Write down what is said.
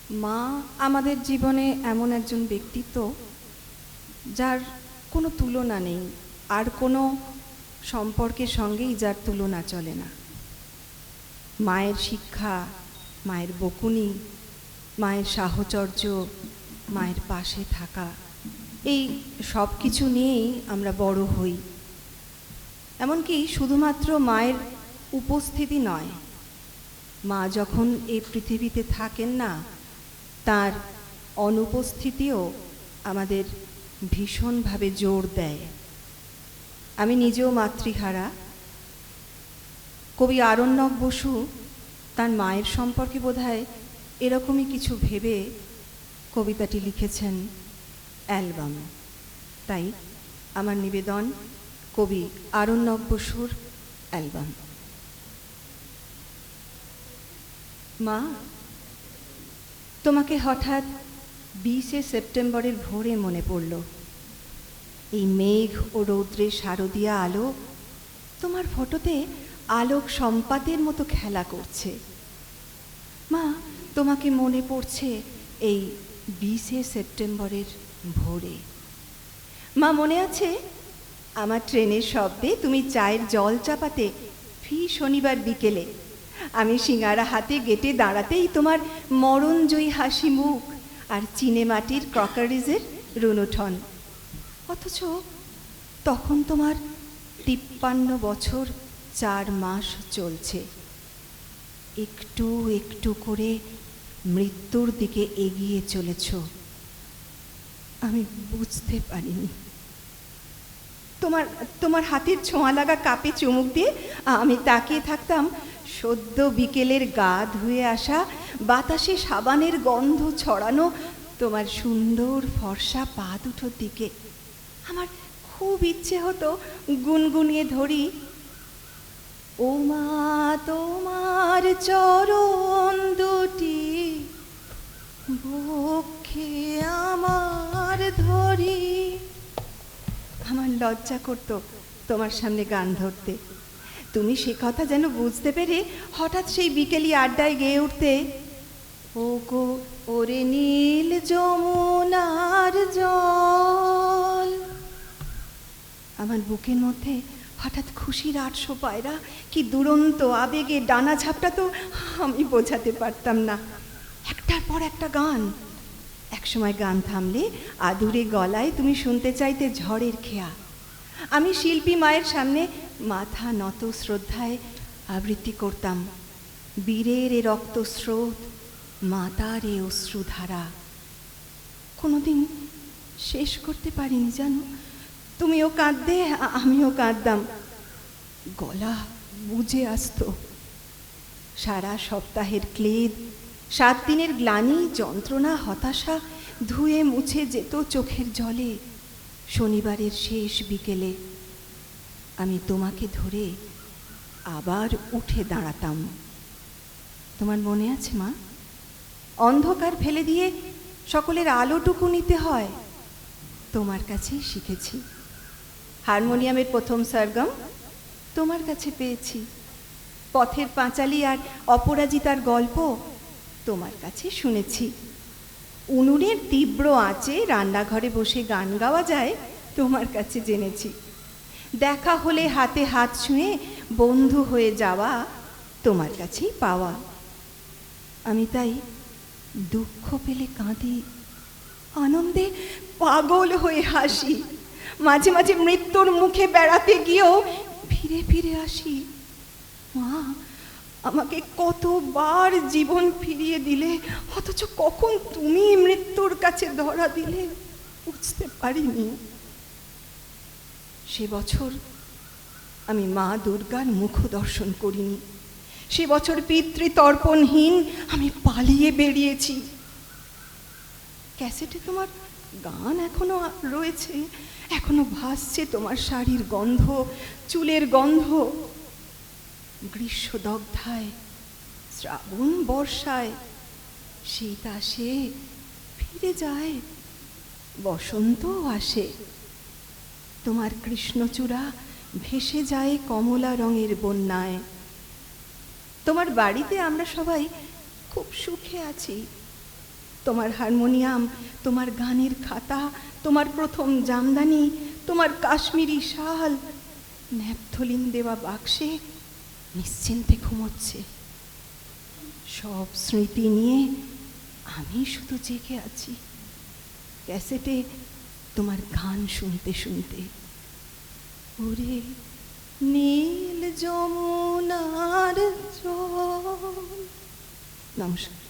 মা আমাদের জীবনে এমন একজন ব্যক্তিত্ব যার কোনো তুলনা নেই, আর কোনো সম্পর্কের সঙ্গেই যার তুলনা চলে না। মায়ের শিক্ষা, মায়ের বকুনি, মায়ের সাহচর্য, মায়ের পাশে থাকা, এই সব কিছু নিয়েই আমরা বড় হই। এমনকি শুধুমাত্র মায়ের উপস্থিতি নয়, মা যখন এই পৃথিবীতে থাকেন না, তার অনুপস্থিতিও আমাদের ভীষণভাবে জোর দেয়। আমি নিজেও মাতৃহারা। কবি আরণ্যক বসু তার মায়ের সম্পর্কে বোধহয় এরকমই কিছু ভেবে কবিতাটি লিখেছেন, অ্যালবাম। তাই আমার নিবেদন কবি আরণ্যক বসুর অ্যালবাম। মা, তোমাকে হঠাৎ 20শে সেপ্টেম্বরের ভোরে মনে পড়ল। এই মেঘ ও রৌদ্রের শারদীয়া আলো তোমার ফটোতে আলোক সম্পাতের মতো খেলা করছে। মা, তোমাকে মনে পড়ছে এই 20শে সেপ্টেম্বরের ভোরে। মা, মনে আছে আমার ট্রেনের শব্দে তুমি চায়ের জল চাপাতে ফি শনিবার বিকেলে আমি সিঙ্গারা হাতে গেটে দাঁড়াতেই তোমার মরণজয়ী হাসি মুখ আর চিনে মাটির ক্রকারিজের রুনুঠন। অথচ তখন তোমার 53 বছর 4 মাস চলছে। একটু একটু করে মৃত্যুর দিকে এগিয়ে চলেছ। আমি বুঝতে পারিনি। তোমার হাতের ছোঁয়া লাগা কাপে চুমুক দিয়ে আমি তাকিয়ে থাকতাম সদ্য বিকেলের গা ধুয়ে আসা বাতাসে সাবানের গন্ধ ছড়ানো তোমার সুন্দর ফর্সা পা দুটোর দিকে। আমার খুব ইচ্ছে হতো গুনগুনিয়ে ধরি, ও মা তোমার চরণ দুটি বক্ষে আমার ধরি। আমার লজ্জা করতো তোমার সামনে গান ধরতে। তুমি সে কথা যেন বুঝতে পেরে হঠাৎ সেই বিকেলি আড্ডায় গেয়ে উঠতে, ও গো ওরে নীল যমুনার জল। আমার বুকের মধ্যে হঠাৎ খুশির 800 পায়রা কি দুরন্ত আবেগে ডানা ঝাপটা তো আমি বোঝাতে পারতাম না। একটার পর একটা গান। একসময় গান থামলে আদুরে গলায় তুমি শুনতে চাইতে ঝড়ের খেয়া। আমি শিল্পী মায়ের সামনে মাথা নত শ্রদ্ধায় আবৃত্তি করতাম, বীরের এ রক্তস্রোত, মাতার এ অশ্রুধারা। কোনোদিন শেষ করতে পারিনি জানো। তুমিও কাঁদতে, আমিও কাঁদতাম। গলা বুঝে আসতো। সারা সপ্তাহের ক্লেদ, 7 দিনের গ্লানি, যন্ত্রণা, হতাশা ধুয়ে মুছে যেত চোখের জলে। শনিবারের শেষ বিকেলে আমি তোমাকে ধরে আবার উঠে দাঁড়াতাম। তোমার মনে আছে মা? অন্ধকার ফেলে দিয়ে সকলের আলোটুকু নিতে হয়। তোমার কাছেই শিখেছি। হারমোনিয়ামের প্রথম সরগম তোমার কাছে পেয়েছি। পথের পাঁচালী আর অপরাজিতার গল্প তোমার কাছে শুনেছি। উনুনের তীব্র আঁচে রান্নাঘরে বসে গান গাওয়া যায় তোমার কাছে জেনেছি। দেখা হলে হাতে হাত ছুঁয়ে বন্ধু হয়ে যাওয়া তোমার কাছেই পাওয়া। আমি তাই দুঃখ পেলে কাঁদি, আনন্দে পাগল হয়ে হাসি। মাঝে মাঝে মৃত্যুর মুখে বেড়াতে গিয়েও ফিরে ফিরে আসি। মা, আমাকে কতবার জীবন ফিরিয়ে দিলে, অথচ কখন তুমি মৃত্যুর কাছে ধরা দিলে বুঝতে পারিনি। সে বছর আমি মা দুর্গার মুখ দর্শন করিনি। সে বছর পিতৃতর্পণহীন আমি পালিয়ে বেরিয়েছি। ক্যাসেটে তোমার গান এখনো রয়েছে, এখনো ভাসছে তোমার শাড়ির গন্ধ, চুলের গন্ধ। গ্রীষ্ম দগ্ধায়, শ্রাবণ বর্ষায়, শীত আসে ফিরে যায়, বসন্তও আসে। তোমার কৃষ্ণচূড়া ভেসে যায় কমলা রঙের বন্যায়। তোমার বাড়িতে আমরা সবাই খুব সুখে আছি। তোমার হারমোনিয়াম, তোমার গানের খাতা, তোমার প্রথম জামদানি, তোমার কাশ্মীরি শাল ন্যাপথলিন দেওয়া বাক্সে নিশ্চিন্তে ঘুমোচ্ছে। সব স্মৃতি নিয়ে আমি শুধু জেগে আছি, ক্যাসেটে তোমার গান শুনতে শুনতে। ওরে নীল যমুনার জল। নমস্কার।